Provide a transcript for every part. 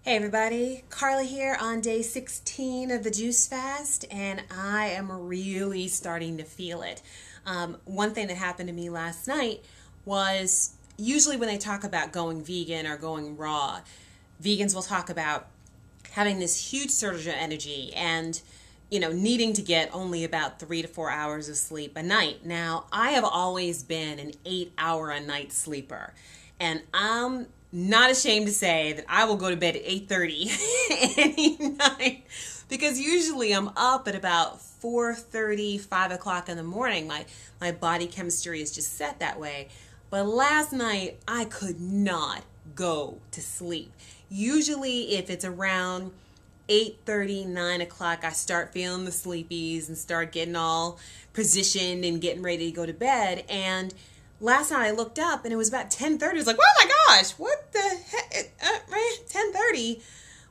Hey everybody, Carla here on day 16 of the Juice Fast, and I am really starting to feel it. One thing that happened to me last night was usually when they talk about going vegan or going raw, vegans will talk about having this huge surge of energy and needing to get only about 3 to 4 hours of sleep a night. Now, I have always been an 8-hour a night sleeper, and I'm not ashamed to say that I will go to bed at 8:30 any night, because usually I'm up at about 4:30, 5 o'clock in the morning. My body chemistry is just set that way. But last night, I could not go to sleep. Usually, if it's around 8:30, 9 o'clock, I start feeling the sleepies and start getting all positioned and getting ready to go to bed. And last night I looked up and it was about 10:30. I was like, oh my gosh, what the heck? 10:30?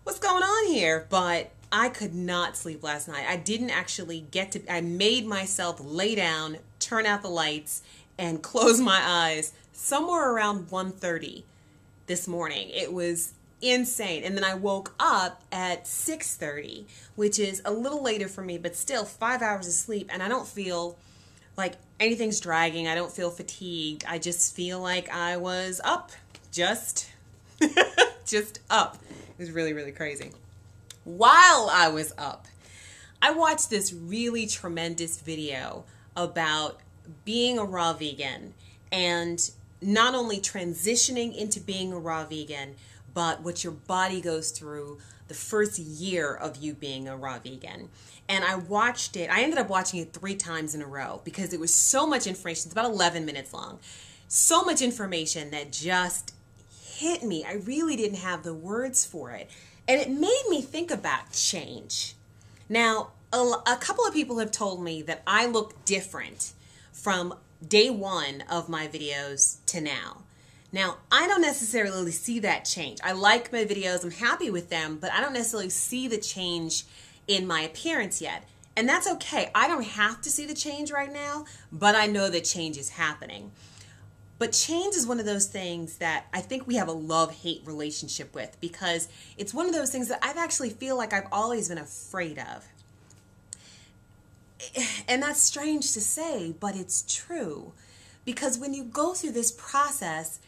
What's going on here? But I could not sleep last night. I didn't actually I made myself lay down, turn out the lights, and close my eyes somewhere around 1:30 this morning. It was insane. And then I woke up at 6:30, which is a little later for me, but still 5 hours of sleep, and I don't feel like anything's dragging. I don't feel fatigued. I just feel like I was up, just up. It was really, really crazy. While I was up, I watched this really tremendous video about being a raw vegan and not only transitioning into being a raw vegan, but what your body goes through the first year of you being a raw vegan. And I watched it. I ended up watching it 3 times in a row because it was so much information. It's about 11 minutes long. So much information that just hit me. I really didn't have the words for it. And it made me think about change. Now, a couple of people have told me that I look different from day 1 of my videos to now. Now, I don't necessarily see that change. I like my videos. I'm happy with them, but I don't necessarily see the change in my appearance yet. And that's okay. I don't have to see the change right now, but I know that change is happening. But change is one of those things that I think we have a love-hate relationship with, because it's one of those things that I actually feel like I've always been afraid of. And that's strange to say, but it's true. Because when you go through this process,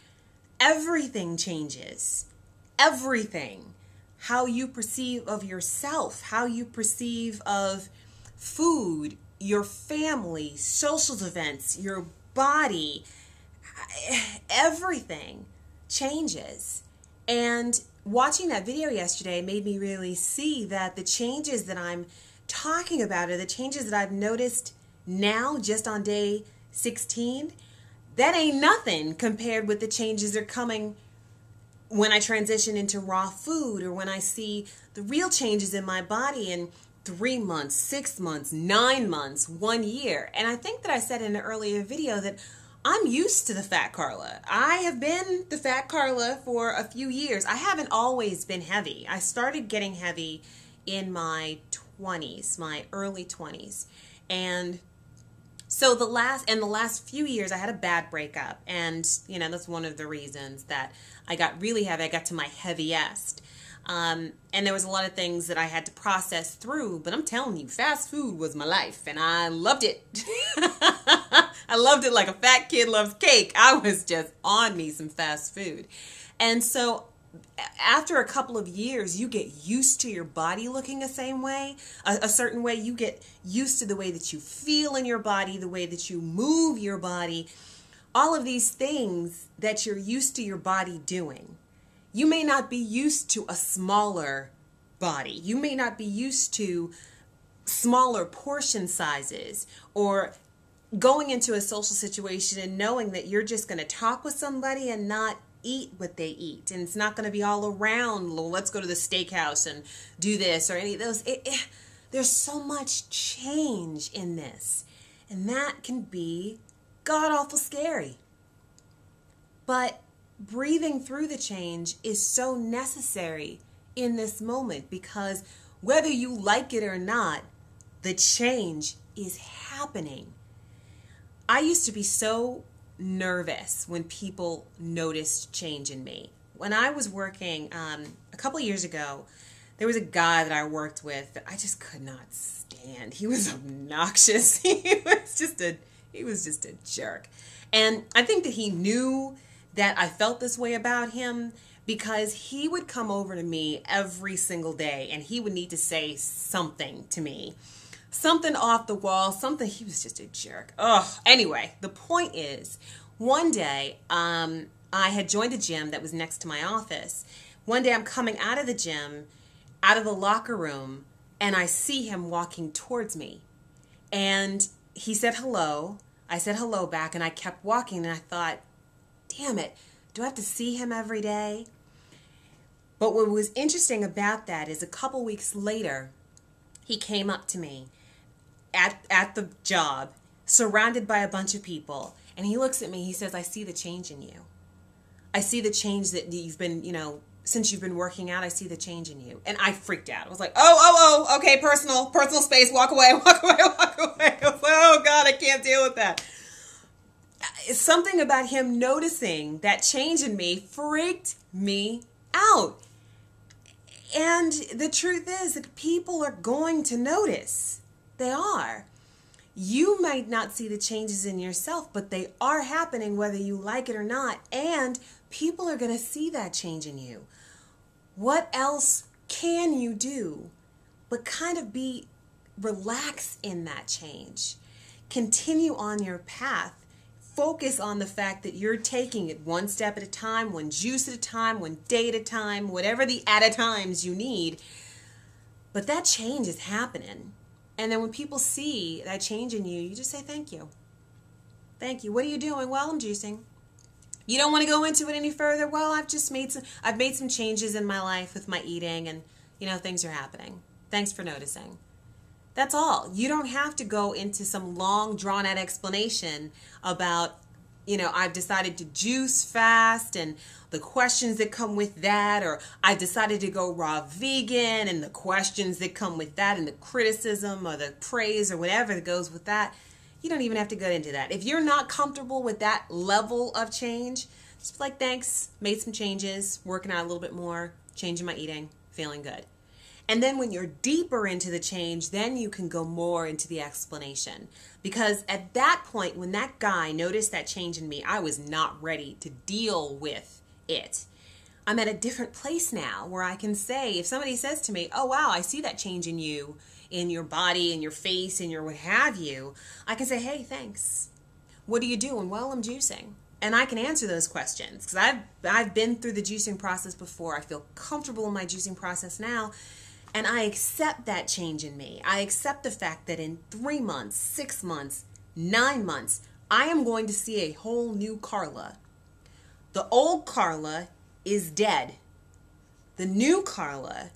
everything changes. Everything. How you perceive of yourself, how you perceive of food, your family, social events, your body, everything changes. And watching that video yesterday made me really see that the changes that I'm talking about are the changes that I've noticed now just on day 16. That ain't nothing compared with the changes that are coming when I transition into raw food, or when I see the real changes in my body in 3 months, 6 months, 9 months, 1 year. And I think that I said in an earlier video that I'm used to the fat Carla. I have been the fat Carla for a few years. I haven't always been heavy. I started getting heavy in my 20s, my early 20s. And so the last few years I had a bad breakup, and that's one of the reasons that I got really heavy. I got to my heaviest. And there was a lot of things that I had to process through, but I'm telling you, fast food was my life, and I loved it. I loved it like a fat kid loves cake. I was just on me some fast food. And so after a couple of years, you get used to your body looking a certain way. You get used to the way that you feel in your body, the way that you move your body, all of these things that you're used to your body doing. You may not be used to a smaller body. You may not be used to smaller portion sizes, or going into a social situation and knowing that you're just going to talk with somebody and not eat what they eat, and it's not going to be all around, well, let's go to the steakhouse and do this or any of those. There's so much change in this, and that can be god-awful scary. But breathing through the change is so necessary in this moment, because whether you like it or not, the change is happening. I used to be so nervous when people noticed change in me. When I was working a couple years ago, there was a guy that I worked with that I just could not stand. He was obnoxious. He was just a jerk. And I think that he knew that I felt this way about him because he would come over to me every single day and he would need to say something to me. Something off the wall, something. He was just a jerk. Ugh. Anyway, the point is, one day, I had joined a gym that was next to my office. One day I'm coming out of the gym, out of the locker room, and I see him walking towards me. And he said hello. I said hello back, and I kept walking, and I thought, damn it, do I have to see him every day? But what was interesting about that is a couple weeks later, he came up to me at the job, surrounded by a bunch of people, and he looks at me, he says, I see the change in you. I see the change that you've been, since you've been working out, I see the change in you. And I freaked out. I was like, okay, personal space, walk away. I was like, oh God, I can't deal with that. Something about him noticing that change in me freaked me out. And the truth is that people are going to notice. They are. You might not see the changes in yourself, but they are happening whether you like it or not. And people are going to see that change in you. What else can you do but kind of be relaxed in that change? Continue on your path. Focus on the fact that you're taking it one step at a time, one juice at a time, one day at a time, whatever the at a times you need. But that change is happening. And then when people see that change in you, you just say, thank you. Thank you. What are you doing? Well, I'm juicing. You don't want to go into it any further? Well, I've made some changes in my life with my eating, and things are happening. Thanks for noticing. That's all. You don't have to go into some long drawn out explanation about, I've decided to juice fast and the questions that come with that, or I decided to go raw vegan and the questions that come with that, and the criticism or the praise or whatever that goes with that. You don't even have to go into that. If you're not comfortable with that level of change, just be like, thanks, made some changes, working out a little bit more, changing my eating, feeling good. And then when you're deeper into the change, then you can go more into the explanation. Because at that point, when that guy noticed that change in me, I was not ready to deal with it. I'm at a different place now where I can say, if somebody says to me, oh, wow, I see that change in you, in your body, in your face, in your what have you, I can say, hey, thanks. What are you doing? Well, I'm juicing. And I can answer those questions because I've been through the juicing process before. I feel comfortable in my juicing process now. And I accept that change in me. I accept the fact that in 3 months, 6 months, 9 months, I am going to see a whole new Carla. The old Carla is dead. The new Carla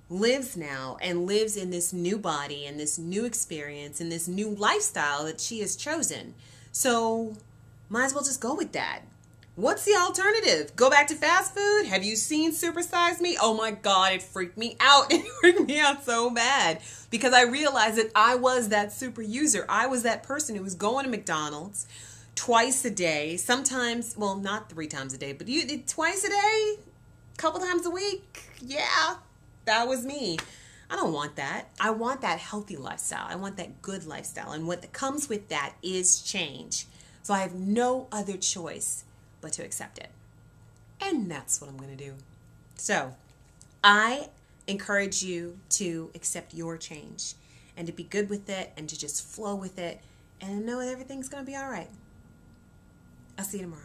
lives now and lives in this new body and this new experience and this new lifestyle that she has chosen. So might as well just go with that. What's the alternative? Go back to fast food? Have you seen Super Size Me? Oh my God, it freaked me out. It freaked me out so bad because I realized that I was that super user. I was that person who was going to McDonald's twice a day, sometimes, well, not 3 times a day, but twice a day, a couple times a week. Yeah, that was me. I don't want that. I want that healthy lifestyle. I want that good lifestyle. And what comes with that is change. So I have no other choice but to accept it. And that's what I'm going to do. So I encourage you to accept your change and to be good with it and to just flow with it and know that everything's going to be all right. I'll see you tomorrow.